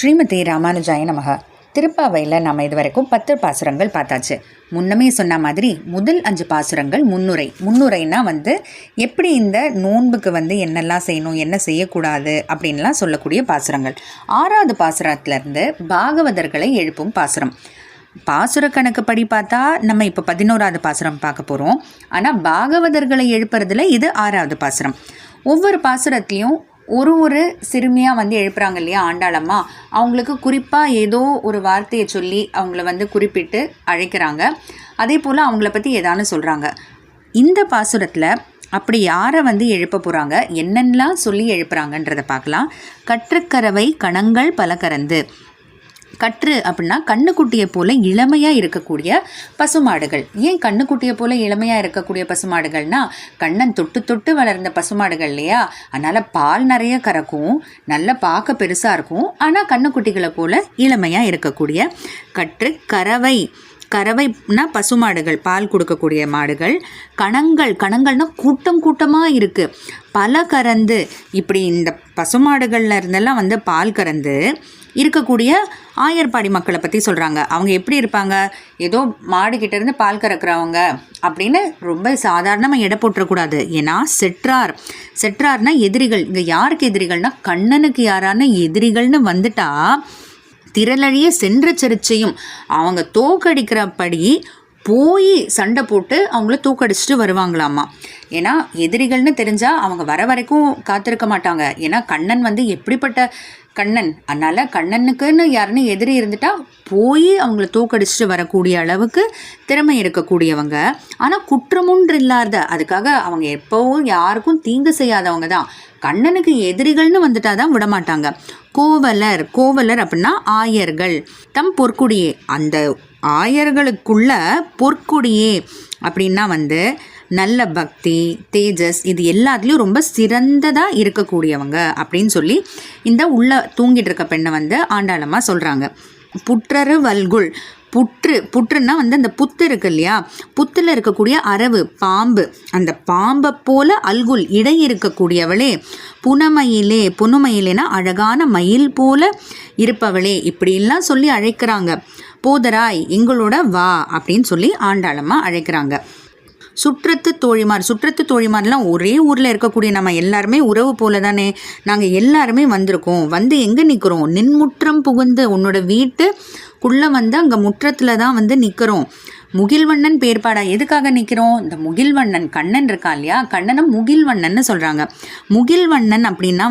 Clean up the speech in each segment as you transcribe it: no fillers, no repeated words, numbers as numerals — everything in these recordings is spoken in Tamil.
ஸ்ரீமதி ராமானுஜாய நமக. திருப்பாவையில் நம்ம இது வரைக்கும் 10 பாசுரங்கள் பார்த்தாச்சு. முன்னமே சொன்ன மாதிரி முதல் 5 பாசுரங்கள் முன்னுரைனா எப்படி இந்த நோன்புக்கு என்னெல்லாம் செய்யணும், என்ன செய்யக்கூடாது அப்படின்லாம் சொல்லக்கூடிய பாசுரங்கள். 6வது பாசுரத்துலேருந்து பாகவதர்களை எழுப்பும் பாசுரம். பாசுர கணக்குப்படி பார்த்தா நம்ம இப்போ 11வது பாசுரம் பார்க்க போகிறோம். ஆனால் பாகவதர்களை எழுப்புறதுல இது 6வது பாசுரம். ஒவ்வொரு பாசுரத்துலேயும் ஒரு சிறுமியாக எழுப்புறாங்க இல்லையா ஆண்டாளம்மா, அவங்களுக்கு குறிப்பாக ஏதோ ஒரு வார்த்தையை சொல்லி அவங்கள குறிப்பிட்டு அழைக்கிறாங்க. அதே போல் அவங்கள பற்றி ஏதானு சொல்கிறாங்க. இந்த பாசுரத்தில் அப்படி யாரை எழுப்ப போகிறாங்க, என்னென்னலாம் சொல்லி எழுப்புறாங்கன்றதை பார்க்கலாம். கற்றுக்கறவை கணங்கள் பல கறந்து. கற்று அப்படின்னா கண்ணுக்குட்டியை போல் இளமையாக இருக்கக்கூடிய பசுமாடுகள். ஏன் கண்ணுக்குட்டியை போல் இளமையாக இருக்கக்கூடிய பசுமாடுகள்னால் கண்ணன் தொட்டு தொட்டு வளர்ந்த பசுமாடுகள் இல்லையா, அதனால் பால் நிறைய கறக்கும், நல்ல பார்க்க பெருசாக இருக்கும், ஆனால் கண்ணுக்குட்டிகளை போல் இளமையாக இருக்கக்கூடிய கற்று கறவை. கறவைனா பசுமாடுகள், பால் கொடுக்கக்கூடிய மாடுகள். கணங்கள்னா கூட்டமாக இருக்குது. பல கறந்து, இப்படி இந்த பசுமாடுகளில் இருந்தெல்லாம் பால் கறந்து இருக்கக்கூடிய ஆயர்பாடி மக்களை பற்றி சொல்கிறாங்க. அவங்க எப்படி இருப்பாங்க, ஏதோ மாடுகிட்டேருந்து பால் கறக்கிறவங்க அப்படின்னு ரொம்ப சாதாரணமாக எடை போட்டுறக்கூடாது. ஏன்னா செற்றார்னா எதிரிகள். இங்கே யாருக்கு எதிரிகள்னா கண்ணனுக்கு யாரான எதிரிகள்னு வந்துட்டா திரளழிய சென்ற சரிச்சையும் அவங்க தோக்கடிக்கிறபடி போய் சண்டை போட்டு அவங்கள தூக்கடிச்சிட்டு வருவாங்களாமா. ஏன்னா எதிரிகள்னு தெரிஞ்சால் அவங்க வர வரைக்கும் காத்திருக்க மாட்டாங்க. ஏன்னா கண்ணன் எப்படிப்பட்ட கண்ணன், அதனால் கண்ணனுக்குன்னு யாருன்னு எதிரி இருந்துட்டா போய் அவங்கள தூக்கடிச்சிட்டு வரக்கூடிய அளவுக்கு திறமை இருக்கக்கூடியவங்க. ஆனால் குற்றமுன்று இல்லாத, அதுக்காக அவங்க எப்போவும் யாருக்கும் தீங்கு செய்யாதவங்க தான். கண்ணனுக்கு எதிரிகள்னு வந்துட்டா தான் விடமாட்டாங்க. கோவலர் அப்படின்னா ஆயர்கள். தம் பொற்குடியே, அந்த ஆயர்களுக்குள்ள பொற்குடியே அப்படின்னா நல்ல பக்தி, தேஜஸ், இது எல்லாத்துலேயும் ரொம்ப சிறந்ததாக இருக்கக்கூடியவங்க அப்படின்னு சொல்லி இந்த உள்ள தூங்கிட்டு இருக்க பெண்ணை ஆண்டாளம்மா சொல்கிறாங்க. புற்றரு வல்குள். புற்றுன்னா அந்த புத்து இருக்கு இல்லையா, புத்தில் இருக்கக்கூடிய அரவு பாம்பு, அந்த பாம்பை போல அல்குல் இடை இருக்கக்கூடியவளே. புனமயிலேனா அழகான மயில் போல இருப்பவளே, இப்படிலாம் சொல்லி அழைக்கிறாங்க. போதராய் எங்களோட வா அப்படின்னு சொல்லி ஆண்டாளம்மா அழைக்கிறாங்க. சுற்றத்து தோழிமார்லாம் ஒரே ஊரில் இருக்கக்கூடிய நம்ம எல்லாருமே உறவு போல தானே நாங்கள் எல்லாருமே வந்திருக்கோம். எங்கே நிற்கிறோம், நின்முற்றம் புகுந்து உன்னோட வீட்டுக்குள்ளே அங்கே முற்றத்தில் தான் நிற்கிறோம். முகில்வண்ணன் பேர்பாடா, எதுக்காக நிற்கிறோம், இந்த முகில்வண்ணன் கண்ணன் இருக்கா இல்லையா, கண்ணனை முகில்வண்ணன்னு சொல்கிறாங்க. முகில்வண்ணன் அப்படின்னா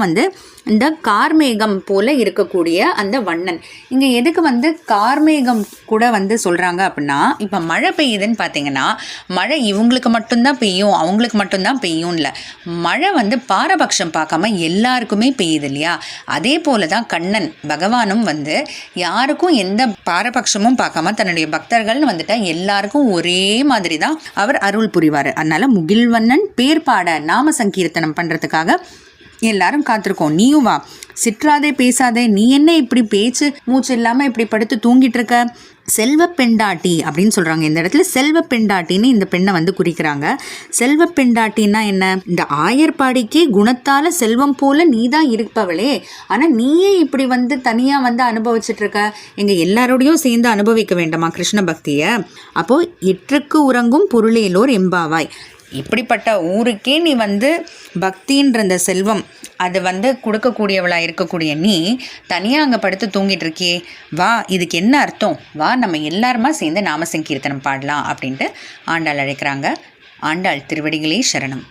இந்த கார்மேகம் போல இருக்கக்கூடிய அந்த வண்ணன். இங்கே எதுக்கு கார்மேகம் கூட சொல்கிறாங்க அப்படின்னா, இப்போ மழை பெய்யுதுன்னு பார்த்தீங்கன்னா மழை இவங்களுக்கு மட்டும்தான் பெய்யும், அவங்களுக்கு மட்டும்தான் பெய்யும் இல்லை. மழை பாரபட்சம் பார்க்காம எல்லாருக்குமே பெய்யுது இல்லையா. அதே போல தான் கண்ணன் பகவானும் யாருக்கும் எந்த பாரபட்சமும் பார்க்காம தன்னுடைய பக்தர்கள்னு எல்லாருக்கும் ஒரே மாதிரி தான் அவர் அருள் புரிவார். அதனால முகில்வண்ணன் பேர் பாட நாம சங்கீர்த்தனம் பண்ணுறதுக்காக எல்லாரும் காத்திருக்கோம். நீயும் வா, சிற்றாதே பேசாதே, நீ என்ன இப்படி பேச்சு மூச்சு இல்லாமல் இப்படி படுத்து தூங்கிட்டு இருக்க. செல்வ பெண்டாட்டி அப்படின்னு சொல்கிறாங்க. இந்த இடத்துல செல்வ பெண்டாட்டின்னு இந்த பெண்ணை குறிக்கிறாங்க. செல்வ பெண்டாட்டின்னா என்ன, இந்த ஆயர்பாடிக்கு குணத்தால் செல்வம் போல நீ தான் இருப்பவளே, ஆனால் நீயே இப்படி தனியாக அனுபவிச்சுட்டு இருக்க, எங்கள் எல்லாரோடையும் சேர்ந்து அனுபவிக்க வேண்டாமா கிருஷ்ண பக்தியை. அப்போது இற்றுக்கு உறங்கும் பொருளேலோர் எம்பாவாய். இப்படிப்பட்ட ஊருக்கே நீ பக்தின்ற அந்த செல்வம் அது கொடுக்கக்கூடியவளாக இருக்கக்கூடிய நீ தனியாக அங்கே படுத்து தூங்கிட்டு இருக்கியே, வா, இதுக்கு என்ன அர்த்தம், வா நம்ம எல்லாருமா சேர்ந்து நாம சங்கீர்த்தனம் பாடலாம் அப்படின்ட்டு ஆண்டாள் அழைக்கிறாங்க. ஆண்டாள் திருவடிகளே சரணம்.